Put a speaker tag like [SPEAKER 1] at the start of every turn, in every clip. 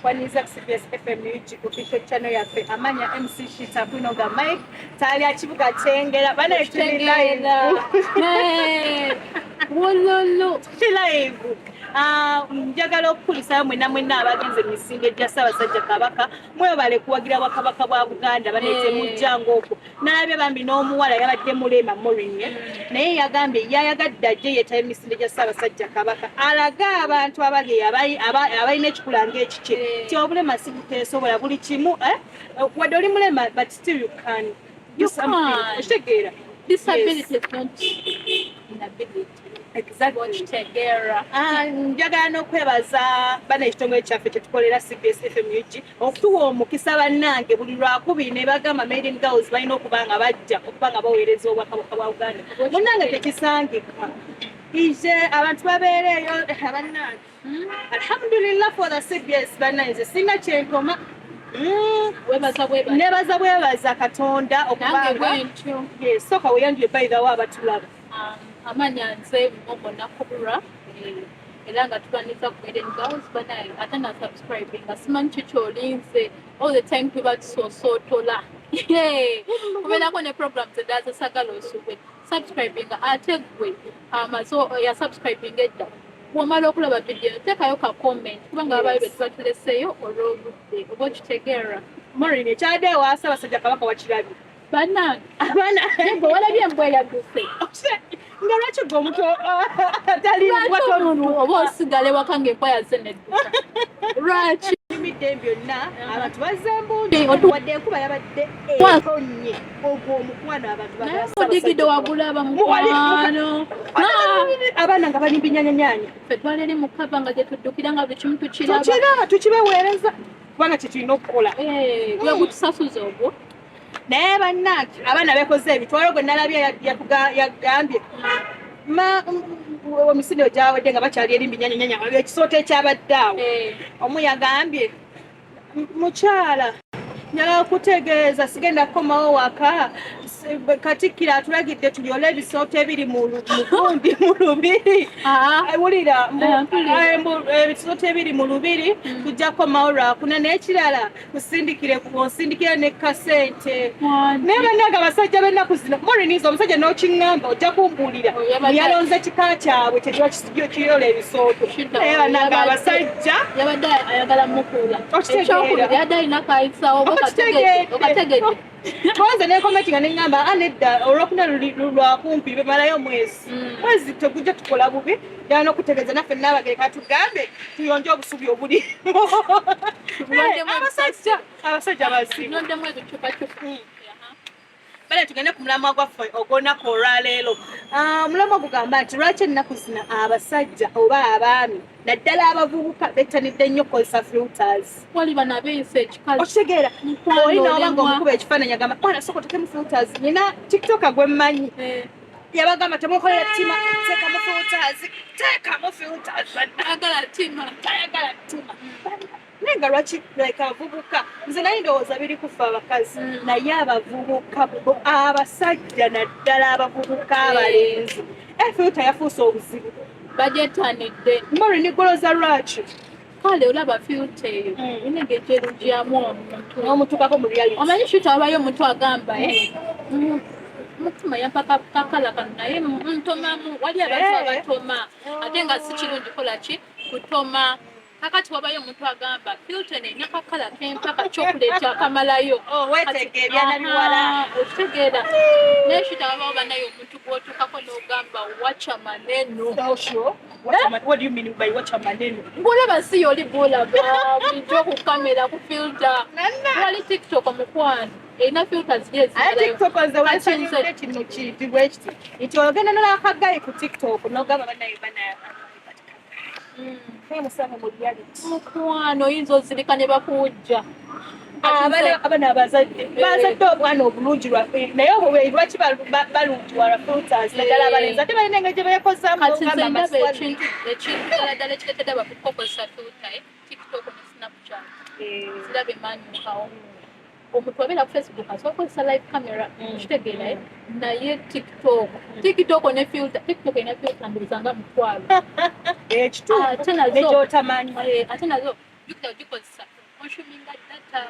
[SPEAKER 1] waniza CBS FM ku channel yaffe amanya MC Shita kunoga Mike tali achibuga chengera bana tuli live
[SPEAKER 2] wololo
[SPEAKER 1] live njagala okukulisa mwena abagenze misinde gya Ssaabasajja Kabaka mwebale kuwagira Bakabaka bwa Buganda banete mujjango okwo nalabye bambi n'omuwala yabadde mulema Morinye naye yagambye yayagadde ajje yetaye misinde gya Ssaabasajja Kabaka alaga abantu abali abalina ekikulanga ekikye ti obulema si buteesobola buli kimu wadde oli mulema but still you can do something okitegeera
[SPEAKER 2] disability is not inability.
[SPEAKER 1] Exactly. Njagala n'okwebaza bana ekitongole kyaffe kye tukolera CBS FM UG okutuwa omukisa bannange buli lwakubiri ne bagamba Made in Girls balina okuba nga bajja okuba nga baweereza Obwakabaka bwa Uganda. Munnange tekisangika. Ije abantu babeereeyo bannange. Alhamdulillah for the CBS bannange singa kyenkoma. Nebaza bwebaza Katonda okuba nga. Yes, soka weyanjule by the way abatulaba.
[SPEAKER 2] Amanya nze mbona kubura era nga tubanisa ku Made in Girls bana atana subscribing asimanyi kyolinze all the time tuba tusosotola kubera ko ne programs edaza sagala osubwe subscribing ate gwe so ya subscribing edda wamala okulaba video tekayo ka comment kubanga abayo betubatuleseyo olwobudde oba kitegeera
[SPEAKER 1] Maureen ekyade wa Ssaabasajja Kabaka wakirabi
[SPEAKER 2] bana nebo walabye mbwela duse
[SPEAKER 1] nga lwaki gwe omuntu atali
[SPEAKER 2] watomuntu oba osigale waka ng'enkwaya zenedduka lwaki
[SPEAKER 1] imidde byonna abantu bazembuuti wadde enkuba yabadde etonnye ogwo omukwano abantu
[SPEAKER 2] badigidde wagulaba mukwano
[SPEAKER 1] abaana nga balimba nyanyanyanya
[SPEAKER 2] ffe twalere mu kava nga gyetuddukira nga buli kimu tukiraba
[SPEAKER 1] tukibeweereza kubanga kye tulina okukola
[SPEAKER 2] gwe gutusasuza ogwo
[SPEAKER 1] naye bannange abaana bekoze ebitwalo gwe nalabye yagambye omisinde gyawedde nga bakyali erimbi nyanyanyanya ekisooto ekyabadde awo omu yagambye mukyala njagala kutegeeza sigenda kukomawo waka Katikkiro atulagidde tulyole ebisooto ebiri mu gundi mu lubiri wulira ebisooto ebiri mu lubiri tujja kukomawo lwakuna n'ekirala onsindikire ne kasente naye bannange abasajja b'ennaku zino moriniza omusajja n'okiŋŋamba ojja kumbuulira yalonze kika kyabwe kyekiba kiyola ebisooto naye bannange abasajja
[SPEAKER 2] yabadde ayagala mukuula
[SPEAKER 1] okitegeera
[SPEAKER 2] yabadde alina kayisawo okategedde
[SPEAKER 1] Kwanza ne comment nga nengamba anedda olwokuna lwakumpi bemalayo mwezi tegujja tukola bubi yana okutegeeza naffe n'abagereka tugambe tuyonje obusubi obuli abasajja bazibu bale tugende ku mulamwa gwaffe ogw'olunaku olwaleero omulamwa gugamba nti lwaki ennaku zino abasajja oba abaami naddala abavubuka bettanidde nnyo okukozesa filters
[SPEAKER 2] waliba nabeeyisa ekikazi
[SPEAKER 1] okitegeera olina oba ng'omukuba ekifaananyi agamba mwana sooka otekemu filters nina tiktoka gwe mmanyi yabagamba temukolera ttima teekamu filters
[SPEAKER 2] ayagala ttima
[SPEAKER 1] nenga lwaki abavubuka nze naye ndowooza biri kufa abakazi naye abavubuka abasajja naddala abavubuka abalenzi filter yafuuse obuzibu
[SPEAKER 2] bagyettanidde
[SPEAKER 1] mori nigoloza lwaki
[SPEAKER 2] kale olaba filter eyo enegejjerugyamu
[SPEAKER 1] omutukako mu reality
[SPEAKER 2] omanyi shita abayo omuntu agamba mutima yampaka kakala kano naye ntomamu wali abantu abatoma ate nga si kirungi kolaki kutoma kakati wabayo omuntu agamba filter ne nakakala kempaka chocolate akamalayo
[SPEAKER 1] wetege ebyana biwala
[SPEAKER 2] okitegeera naye shita abawo banayo omuntu gwotukako n'ogamba wacha maneno
[SPEAKER 1] What do you mean by watch a maneno?
[SPEAKER 2] Ngolaba si yoli bolaba bulijjo ku kamera ku filter wali TikTok omukwano erina filters yes
[SPEAKER 1] TikTok nze wasanyuze kino kiyitibwa ekiti nti ogenda n'akagayi ku TikTok n'ogamba banayo
[SPEAKER 2] mukwano oyinza ozirika ne bakujja
[SPEAKER 1] abana abazadde obwana obulungi naye lwaki balungiwala filters naddala abalenzi ate balina engeri gye beekozaamu
[SPEAKER 2] ekintu ddala ekitekedde bakukozesa filter TikTok ne Snapchat ziraba emanyukawo omuntu abeera ku Facebook asobola okukozesa live camera kitegeera naye TikTok ne filter TikTok erina filter ndowooza nga 2000
[SPEAKER 1] ekituufu nekyotamanyi
[SPEAKER 2] ate nazo jukira ogikozesa onshuminga data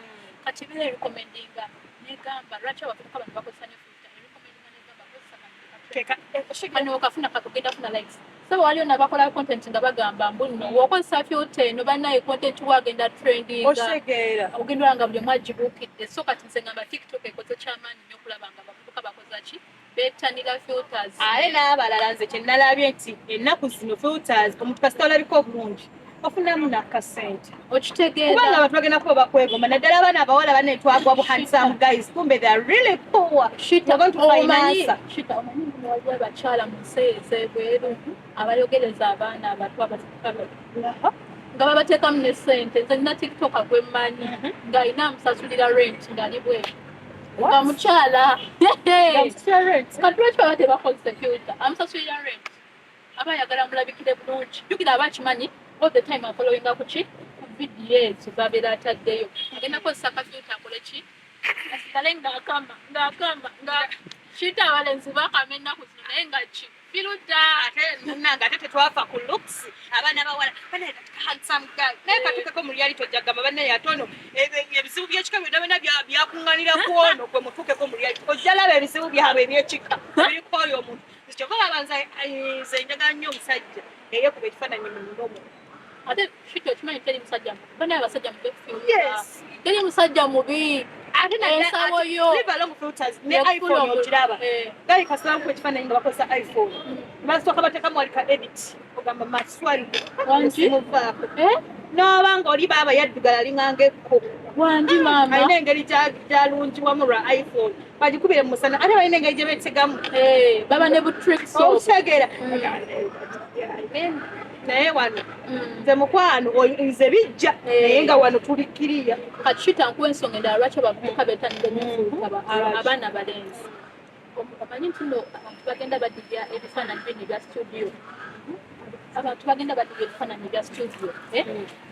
[SPEAKER 2] kati bile recommendinga negamba lwaki abavubuka abantu bakozesa ne filter recommendinga negamba kozesa kano okafuna kakugenda funa likes so waliyo nabakola content nga bagamba mbuno wokozesa filter eno banaye content wagenda trendinga ogenda nga buli mwagibukidde so kati nze ngamba TikTok ekoze kyamaanyi nnyo okulaba nga abavubuka bakoza ki betanira filters
[SPEAKER 1] ale n'abalala nze kye nalabye nti ennaku zino filters omuntu kasita olabika obulungi ofunamu nakasente
[SPEAKER 2] okitegeera
[SPEAKER 1] kubanga abantu bagenda kuba bakwegomba naddala abaana abawala banetwagwa bu handsome guys kumbe they are really poor
[SPEAKER 2] omanyi waliwo abakyala mu nsi ez'ebweru abayogereza abaana abato nga babateekamu ne sente nze nina tiktoka gwe mmanyi ng'alina amusasulira rent ng'ali bweru nga mukyala kati lwaki baba tebakozesa filter amusasulira rent aba ayagala mulabikire bulungi jjukira aba akimanyi all the time afollowinga ku ki ku vidiyo ezo babeera ataddeyo agenda kozesa kafilter akole ki asigale ng'akama kiita abalenzi bakama ennaku zino naye nga ki filuta
[SPEAKER 1] ate tetwafa ku looks abaana bawala handsome guy naye katukeko mu reality ojagamba bannaye atono ebizibu by'ekika byonna byonna byakuŋŋanira ku ono gwe mutuukeko mu reality ojja laba ebizibu byabwe eby'ekika biriko oyo omuntu kyokka babanza nze njagala nnyo omusajja eyekuba ekifaananyi mu ndomo
[SPEAKER 2] ate shito okimanyi teri musajja mubi bannaye abasajja mubi okufiuta teri musajja mubi ate ensawo yo
[SPEAKER 1] ne iphone ogiraba gali kasalamu ku ekifaananyi nga bakozesa iphone basooka bateekamu wali ka edit ogamba maswalide wangimuvaako n'oba nga oli baaba yaddugala alinganga ekko
[SPEAKER 2] wangi maama
[SPEAKER 1] alina engeri gyalungiwamu lwa iphone bagikubire mu musana ate balina engeri gye beetegamu
[SPEAKER 2] baba ne butricks
[SPEAKER 1] okutegeera naye wano nze mukwano nze bijja naye nga wano tuli kiriya
[SPEAKER 2] kati kitankuwa ensonga endala lwaki abavubuka beetanira nnyo abaana abalenzi omanyi nti nno abantu bagenda badibya ebifaananyi bino ebya studio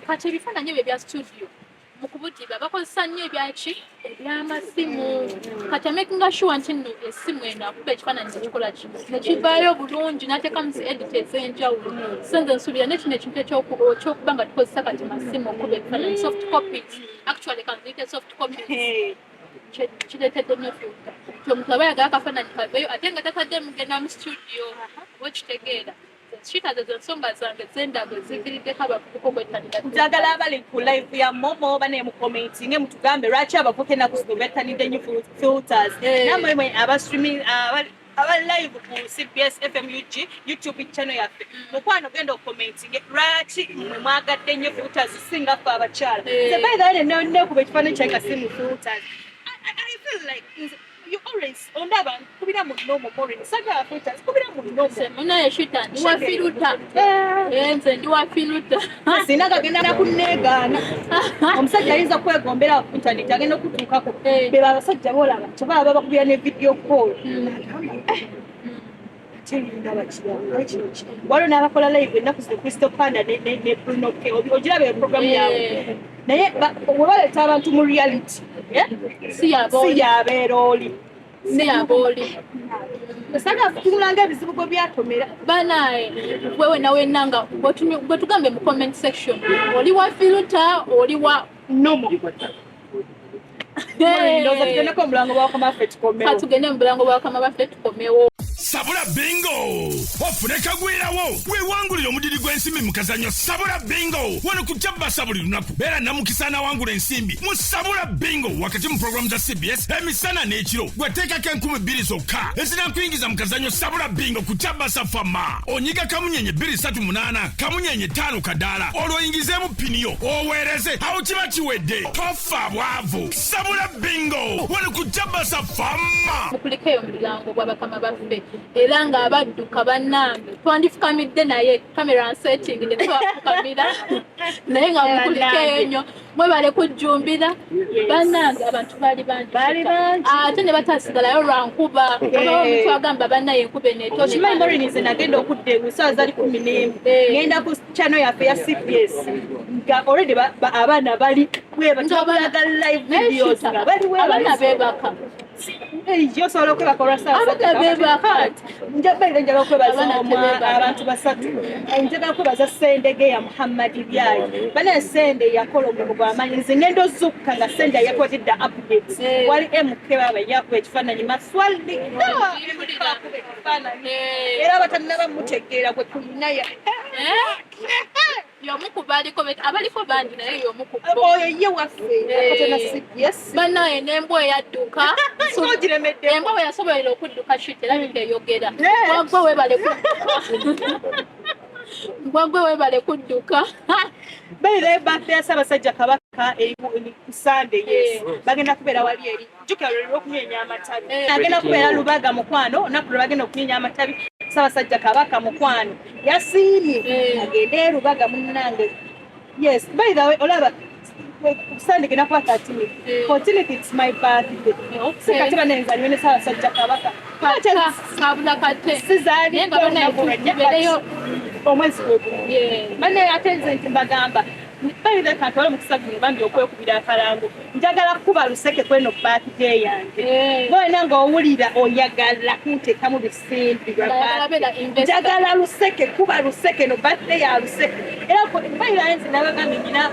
[SPEAKER 2] kati ebifaananyi ebyo ebya studio mu kubudiba bakozesa nnyo ebyaki ebyamasimu kati amakinga sure nti nno essimu eno akuba ekifaananyi nekikola ki nekivaayo bulungi n'ateekamu zi edit ez'enjawulo so nze nsuubira nekino ekintu ekyokuba nga tukozesa kati masimu okuba ebifaananyi soft copies actually kanziyite soft copies kireetedde nnyo filter ti omuntu aba yagala akafaananyi kaveeyo ate nga tatadde mugenda mu studio oba okitegeera shitazo zensonga zange zendabwe ziviriddeko abavubuka okwetanira
[SPEAKER 1] njagala abali ku live ya momo oba ne mu commenting mutugambe lwaki abavubuka ennaku zino betanidde nnyo filters namwe mwe abastreaming aba live ku CBS FM YouTube channel yaffe mukwano genda okukomenting lwaki mwe mwagadde nnyo filters singa ffe abakyala nze by the way nekuba ekifaananyi kyange si filters I feel like you always ondaba kubira mu nomo morning saga filters kubira mu nomo
[SPEAKER 2] munaye shita ndi wa filter nze ndi wa filter
[SPEAKER 1] sina kagenda na kunneegaana omusajja ayinza kwegombera ku internet agenda okutuukako beba abasajja boolaba kyebaba bakubira ne video call waliwo n'abakola live ennaku zino Crystal Panda ne Bruno K ogiraba programu yaabwe naye webaleeta abantu mu reality si yabeerooli saga kutunulanga ebizibu gwe byatomera
[SPEAKER 2] banaye wewe nawe nanga bwe tugambe mu comment section oli wa filter oli wa
[SPEAKER 1] nomo tugende mu bulango bw'abakama baffe tukomewo
[SPEAKER 3] Sabula bingo! Ofune kagwirawo! Wewangulira omudiri gw'ensimbi mu kazanyo Sabula bingo! Wano ku Jabasa buli lunaku. Beera namukisaana wangula ensimbi mu Sabula bingo wakati mu programu za CBS emisana n'ekiro. Gweteekako 2,000 zokka. Ezinankuyingiza mu kazanyo Sabula bingo ku Jabasa Fama. Onyiga kamunyenye 238 kamunyenye 5 kadaala. Olwoyingizeemu piniyo. Oweereze. Awo kiba kiwedde. Tofa bwavu. Sabula bingo! Wano ku Jabasa Fama.
[SPEAKER 2] Mukulikeyo mu bilango bw'abakama baffe. Era nga abadduka bannange twandifukamidde naye kamera setting ne twafukamira naye nga mukulikeyo nnyo mwebale kujjumbira bannange abantu baali bangi ate ne batasigalayo lwa nkuba oba omuntu agamba bannaye enkuba
[SPEAKER 1] okimanyi morinize nagenda okudda ebusaa zali 11 ngenda ku channel yaffe ya CBS nga already abaana bali webatulaga live videos nga bali
[SPEAKER 2] abaana beebaka
[SPEAKER 1] Yo solo kweba korwa Ssaabasajja Kabaka. Njagala okwebaza abantu basatu. Njagala okwebaza Sendege ya Muhammad Byayi. Bana Sende yakola omulimu gw'amaanyi. Nze ngendo zukka nga Sende yakwatidde updates. Wali MK baba yakuba ekifaananyi maswali. Era batannaba mutegeera gwe tulina ya.
[SPEAKER 2] Y'omu ku abaliko bangi naye y'omu ku bo.
[SPEAKER 1] Oyo ye waffe. Yes.
[SPEAKER 2] Bannaye n'embwa eyadduka. Embwa bwe yasobolera okudduka shit era bikeyogera. Gwagwe weebale kudduka. Gwagwe weebale kudduka.
[SPEAKER 1] Baire birthday ya Ssaabasajja Kabaka ku Sunday, yes. Bagenda kubeera wali eri. Jjukira lwe okunyenya amatabi. Agenda kubeera Lubaga Mukwano, olunaku lwe bagenda okunyenya amatabi. Ssaabasajja Kabaka Mukwano yasiimye agende Lubaga munnange. Yes, by the way, olaba Sunday gena kwa 13th. It's my birthday. Okay. Kati banenzaliwe ne Ssaabasajja Kabaka.
[SPEAKER 2] Kabula kate.
[SPEAKER 1] Sizali
[SPEAKER 2] nga banayo
[SPEAKER 1] omwezi gw'eggulo. Bane ate nze nti mbagamba bayire kantu wali mukisa guno bambi okwekubira akalango. Njagala kuba luseke kweno birthday yange. Ngoyina ng'owulira oyagala kunteekamu bisimbi lwa birthday. Njagala luseke kuba luseke no birthday ya luseke. Era bayire nze nabagambye nina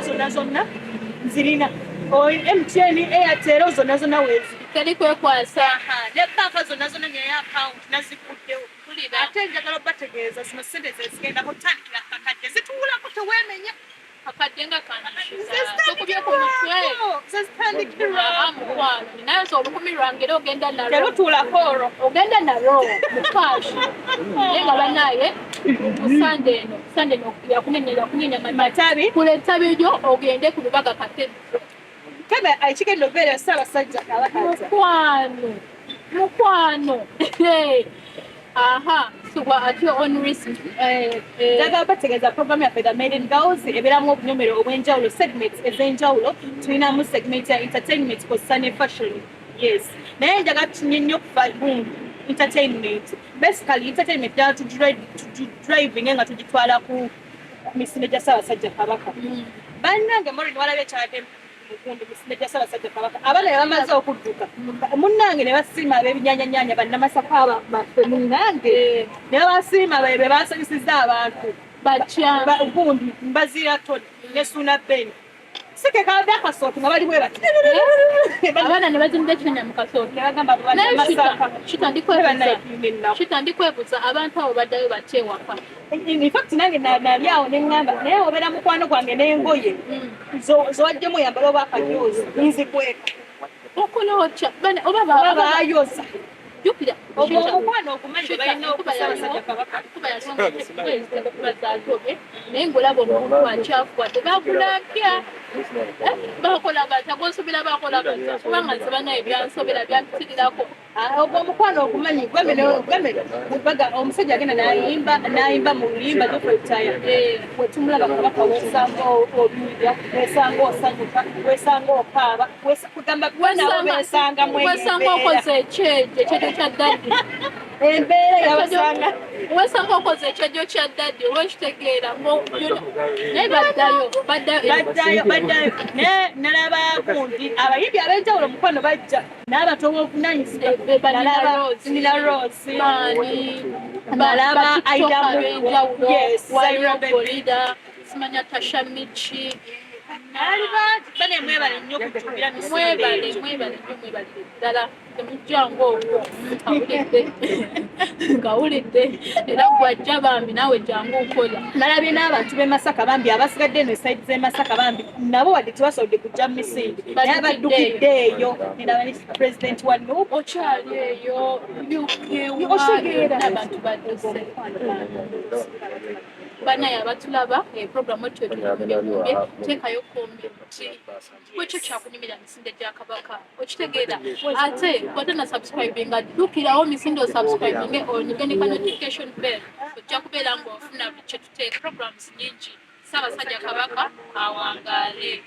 [SPEAKER 1] zonna zonna nzirina. MTN, Airtel zonna weezi.
[SPEAKER 2] Teri kwekwasa.
[SPEAKER 1] Ne banka zonna nyayo account nazikuddewo. Ate njagala bategeeza zino ssente ze zigenda kutandikira kakadde zituulako teweemenya.
[SPEAKER 2] Kakadde nga kanishiza. Tokubye ku mutwe.
[SPEAKER 1] Zitandikira.
[SPEAKER 2] Mukwano. Naye nze olukumi lwange era ogenda nalwo.
[SPEAKER 1] Terutuulako olwo.
[SPEAKER 2] Ogenda nalwo mu kashi. Naye nga bannaye ku Sunday eno yakunyenya
[SPEAKER 1] matabi.
[SPEAKER 2] Kuleta byo ogende ku Lubaga kate.
[SPEAKER 1] Kama aikigenda obeera Ssaabasajja Kabaka.
[SPEAKER 2] Mukwano. Aha, so at your own risk.
[SPEAKER 1] Njagala bategeeza programu yaffe The Maiden Girls ebeeramu obunyomero obw'enjawulo segments ez'enjawulo. Tulinamu segment ya entertainment kw'ossa ne fashion. Yes. Naye njagala tunywe nnyo kufa entertainment. Basically entertainment ddala driving nga tugitwala ku misinde gya Ssaabasajja Kabaka. Bannange Maureen walabye ekyaladde mukundu misinde gya Ssaabasajja Kabaka. Abaana bamaze okudduka. Munnange ne basiima ab'ebinnyanyanyanya bannamasaka baffe munnange. Ne basiima be baasanyusizza abantu. Gundi Mbazira Tony ne Suna Ben. Sike kalabye akasooto nga bali bwe bati.
[SPEAKER 2] Abaana ne bazinda ekinnya mu kasooto.
[SPEAKER 1] Ne bagamba bannamasaka.
[SPEAKER 2] Kitandikwebuuza abantu abo baddayo bakyewaka.
[SPEAKER 1] In fact nange nali awo ne ŋŋamba naye obeera mukwano gwange n'engoye zowaddemu oyambala oba akajoozi nzikweka
[SPEAKER 2] okuloocha oba
[SPEAKER 1] baayoza
[SPEAKER 2] jjukira
[SPEAKER 1] omukwano ogumanyi balina Ssaabasajja Kabaka
[SPEAKER 2] naye ng'olaba omuntu akyafuwa tebagulampya bakola batya gw'osuubira bakola batya kubanga nze bannaye byansobera byampitirako
[SPEAKER 1] ogwo omukwano ogumanyi gwebaga omusajja agenda n'ayimba mu luyimba ly'okwetaya wetumulaba Kabaka weesanga obiira weesanga osanyuka weesanga okaaba kugamba nabo beesanga
[SPEAKER 2] weesanga okoze ekyejo kya daddi
[SPEAKER 1] embeera yabasanga
[SPEAKER 2] weesanga okoze ekyejo kya daddi olwekitegeera naye baddayo
[SPEAKER 1] nalaba gundi abayimbi ab'enjawulo mukwano bajja n'abantu obuvunanyizibwa Nina Rose nalaba
[SPEAKER 2] Bolida simanya Tasha Michi
[SPEAKER 1] bane mwebale nnyo kujjukira
[SPEAKER 2] mwebale ddala temujjangu okwo ngawulidde era gwajja bambi naawe jangu okola
[SPEAKER 1] nalabye n'abantu b'e Masaka bambi abasigadde eno esaidi z'e Masaka bambi nabo wadde tebasobodde kujja mu misinde naye abaddukidde eyo nalaba ne pulezidenti wa Nuupu
[SPEAKER 2] okyali eyo n'abantu badduse banaye abatulaba programu otyo tubumbye teekayo komenti kwekyo kyakunyumira misinde gya Kabaka okitegeera ate kwata na subscribinga ddukirawo misinde osubscribinge onyige ne ka notification bell ojja kubeera ng'ofuna buli kye tuteeka programs nyingi Ssaabasajja Kabaka awangaale.